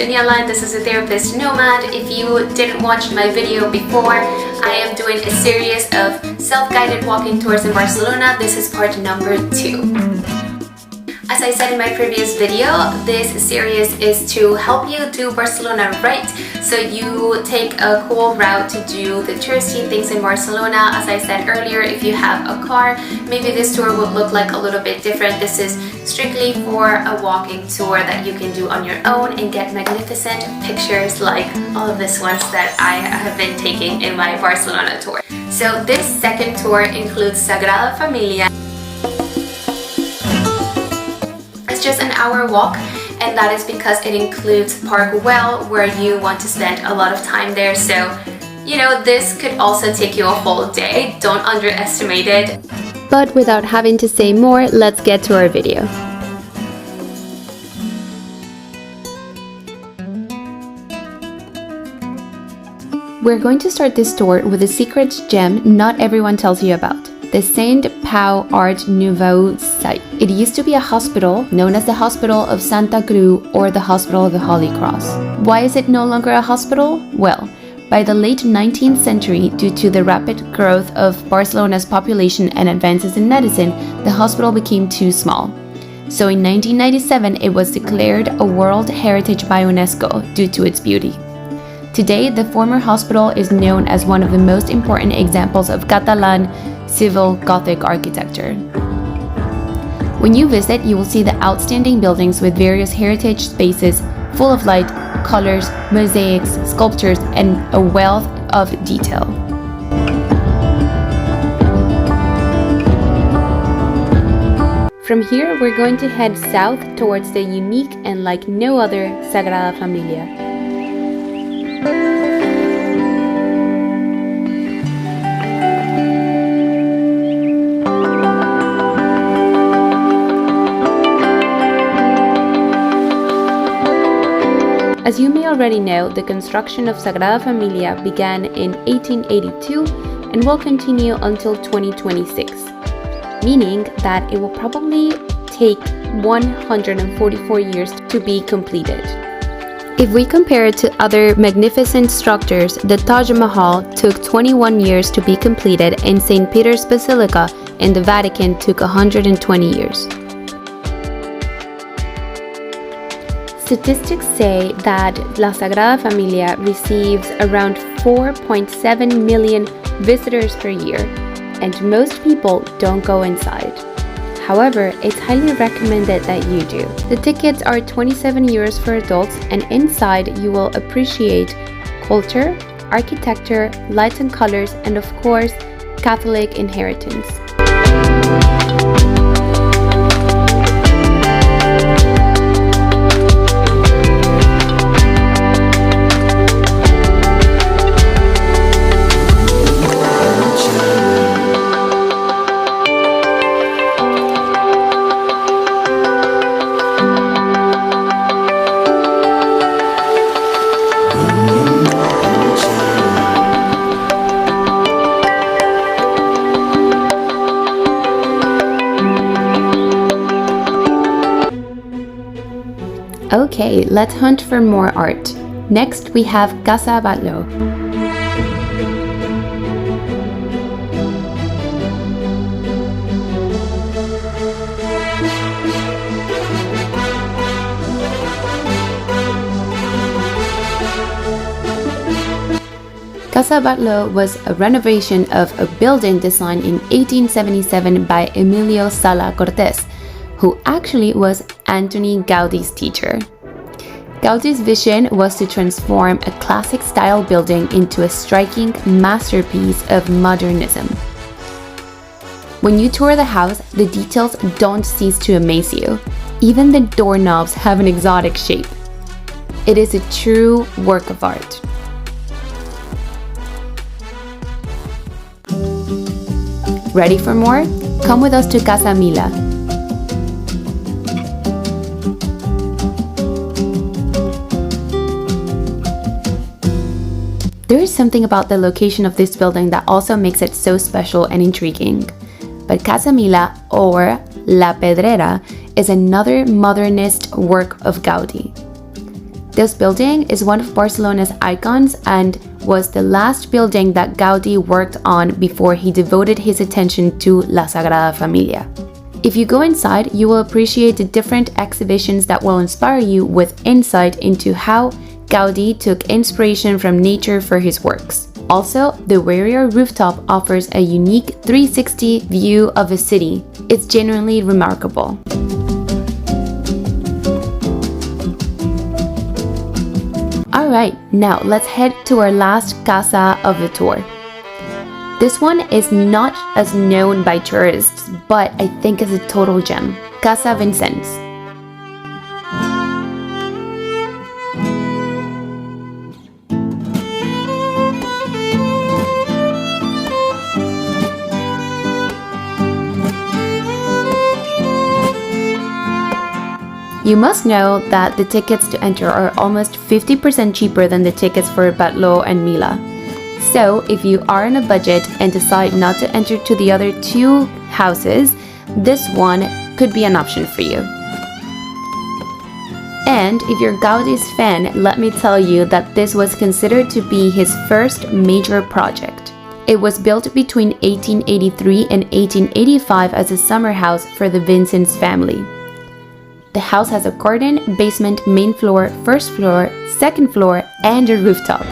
Daniela and this is a Therapist Nomad. If you didn't watch my video before, I am doing a series of self-guided walking tours in Barcelona. This is part number 2. As I said in my previous video, this series is to help you do Barcelona right. So you take a cool route to do the touristy things in Barcelona. As I said earlier, if you have a car, maybe this tour would look like a little bit different. This is strictly for a walking tour that you can do on your own and get magnificent pictures like all of these ones that I have been taking in my Barcelona tour. So this second tour includes Sagrada Familia. It's just an hour walk, and that is because it includes Park Güell, where you want to spend a lot of time there. So, you know, this could also take you a whole day. Don't underestimate it. But without having to say more, let's get to our video. We're going to start this tour with a secret gem not everyone tells you about. The Saint Pau Art Nouveau site. It used to be a hospital known as the Hospital of Santa Cruz or the Hospital of the Holy Cross. Why is it no longer a hospital? Well, by the late 19th century, due to the rapid growth of Barcelona's population and advances in medicine, the hospital became too small. So in 1997, it was declared a World Heritage by UNESCO due to its beauty. Today, the former hospital is known as one of the most important examples of Catalan civil Gothic architecture. When you visit, you will see the outstanding buildings with various heritage spaces full of light, colors, mosaics, sculptures, and a wealth of detail. From here, we're going to head south towards the unique and like no other Sagrada Familia. As you may already know, the construction of Sagrada Familia began in 1882 and will continue until 2026, meaning that it will probably take 144 years to be completed. If we compare it to other magnificent structures, the Taj Mahal took 21 years to be completed and St. Peter's Basilica in the Vatican took 120 years. Statistics say that La Sagrada Familia receives around 4.7 million visitors per year, and most people don't go inside. However, it's highly recommended that you do. The tickets are 27 euros for adults, and inside you will appreciate culture, architecture, lights and colors, and of course, Catholic inheritance. Okay, let's hunt for more art. Next, we have Casa Batllo. Casa Batllo was a renovation of a building designed in 1877 by Emilio Sala Cortés, who actually was Antonio Gaudi's teacher. Gaudi's vision was to transform a classic-style building into a striking masterpiece of modernism. When you tour the house, the details don't cease to amaze you. Even the doorknobs have an exotic shape. It is a true work of art. Ready for more? Come with us to Casa Mila. There is something about the location of this building that also makes it so special and intriguing. But Casa Mila, or La Pedrera, is another modernist work of Gaudi. This building is one of Barcelona's icons and was the last building that Gaudi worked on before he devoted his attention to La Sagrada Familia. If you go inside, you will appreciate the different exhibitions that will inspire you with insight into how Gaudi took inspiration from nature for his works. Also, the warrior rooftop offers a unique 360 view of a city. It's genuinely remarkable. Alright, now let's head to our last casa of the tour. This one is not as known by tourists, but I think is a total gem. Casa Vincens. You must know that the tickets to enter are almost 50% cheaper than the tickets for Batllo and Mila. So if you are on a budget and decide not to enter to the other two houses, this one could be an option for you. And if you're Gaudi's fan, let me tell you that this was considered to be his first major project. It was built between 1883 and 1885 as a summer house for the Vincens family. The house has a garden, basement, main floor, first floor, second floor, and a rooftop.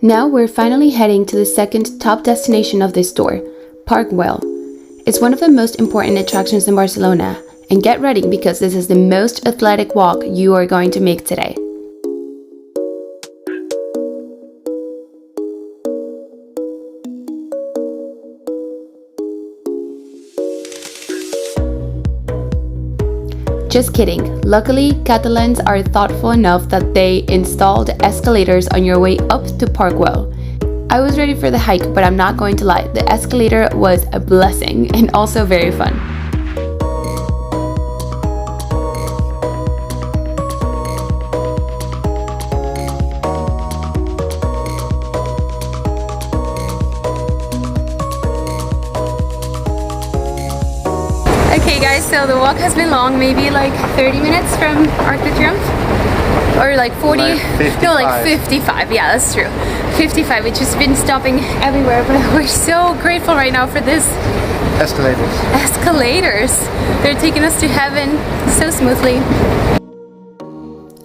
Now we're finally heading to the second top destination of this tour, Park Güell. It's one of the most important attractions in Barcelona, and get ready because this is the most athletic walk you are going to make today. Just kidding. Luckily, Catalans are thoughtful enough that they installed escalators on your way up to Park Güell. I was ready for the hike, but I'm not going to lie, the escalator was a blessing and also very fun. Okay guys, so the walk has been long, maybe like 30 minutes from Arc de Triomphe, or like 40, no like 55, yeah that's true, 55. We've just been stopping everywhere, but we're so grateful right now for this escalators. They're taking us to heaven so smoothly.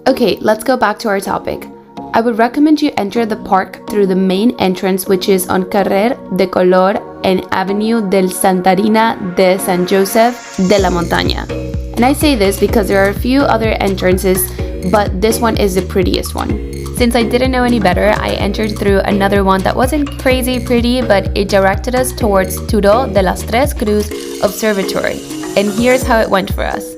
Okay, let's go back to our topic. I would recommend you enter the park through the main entrance, which is on Carrer de Color and Avenue del Santarina de San Josep de la Montaña. And I say this because there are a few other entrances, but this one is the prettiest one. Since I didn't know any better, I entered through another one that wasn't crazy pretty, but it directed us towards Turó de las Tres Cruz Observatory. And here's how it went for us.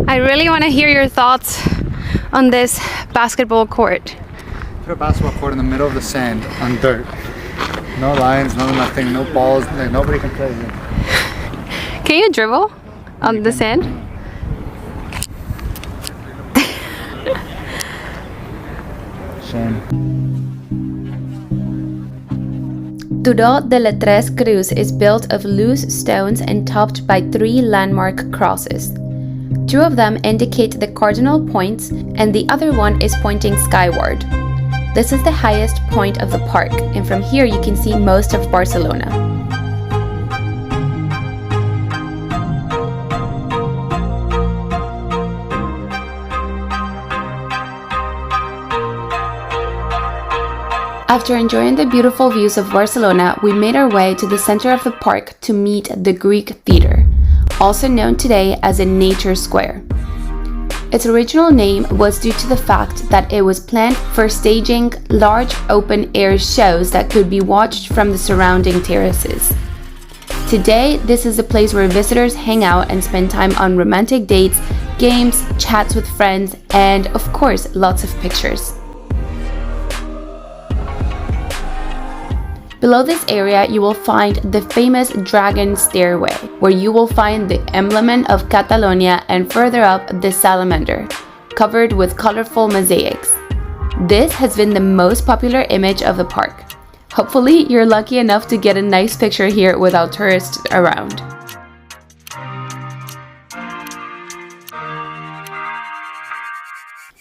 I really want to hear your thoughts on this basketball court. Put a basketball court in the middle of the sand on dirt. No lines, no nothing, no balls, nobody can play here. Can you dribble on the sand? Shame. Turó de las Tres Cruz is built of loose stones and topped by 3 landmark crosses. 2 of them indicate the cardinal points, and the other one is pointing skyward. This is the highest point of the park, and from here you can see most of Barcelona. After enjoying the beautiful views of Barcelona, we made our way to the center of the park to meet the Greek Theatre, also known today as a nature square. Its original name was due to the fact that it was planned for staging large open-air shows that could be watched from the surrounding terraces. Today, this is a place where visitors hang out and spend time on romantic dates, games, chats with friends, and of course, lots of pictures. Below this area, you will find the famous Dragon Stairway, where you will find the emblem of Catalonia, and further up, the salamander, covered with colorful mosaics. This has been the most popular image of the park. Hopefully, you're lucky enough to get a nice picture here without tourists around.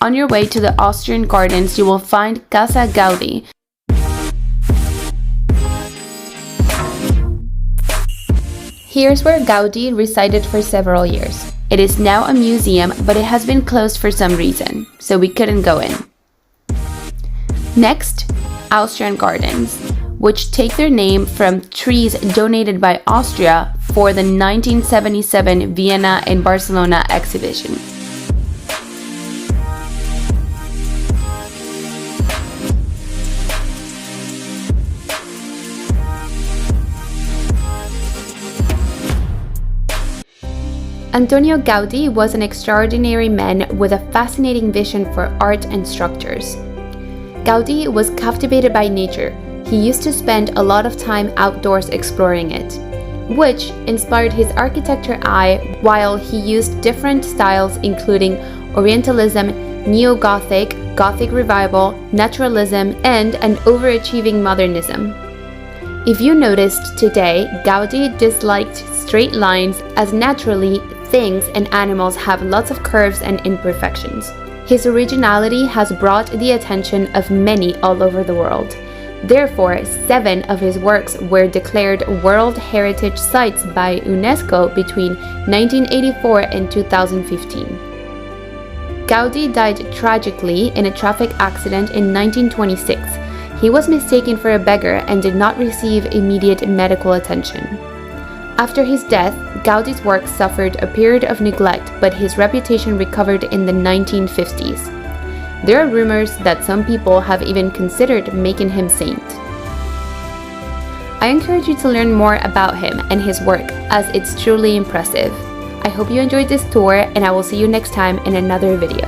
On your way to the Austrian gardens, you will find Casa Gaudi. Here's where Gaudi resided for several years. It is now a museum, but it has been closed for some reason, so we couldn't go in. Next, Austrian gardens, which take their name from trees donated by Austria for the 1977 Vienna and Barcelona exhibition. Antonio Gaudi was an extraordinary man with a fascinating vision for art and structures. Gaudi was captivated by nature. He used to spend a lot of time outdoors exploring it, which inspired his architecture eye, while he used different styles including Orientalism, Neo-Gothic, Gothic Revival, Naturalism, and an overachieving Modernism. If you noticed today, Gaudi disliked straight lines, as naturally things and animals have lots of curves and imperfections. His originality has brought the attention of many all over the world. Therefore, 7 of his works were declared World Heritage Sites by UNESCO between 1984 and 2015. Gaudi died tragically in a traffic accident in 1926. He was mistaken for a beggar and did not receive immediate medical attention. After his death, Gaudi's work suffered a period of neglect, but his reputation recovered in the 1950s. There are rumors that some people have even considered making him saint. I encourage you to learn more about him and his work, as it's truly impressive. I hope you enjoyed this tour, and I will see you next time in another video.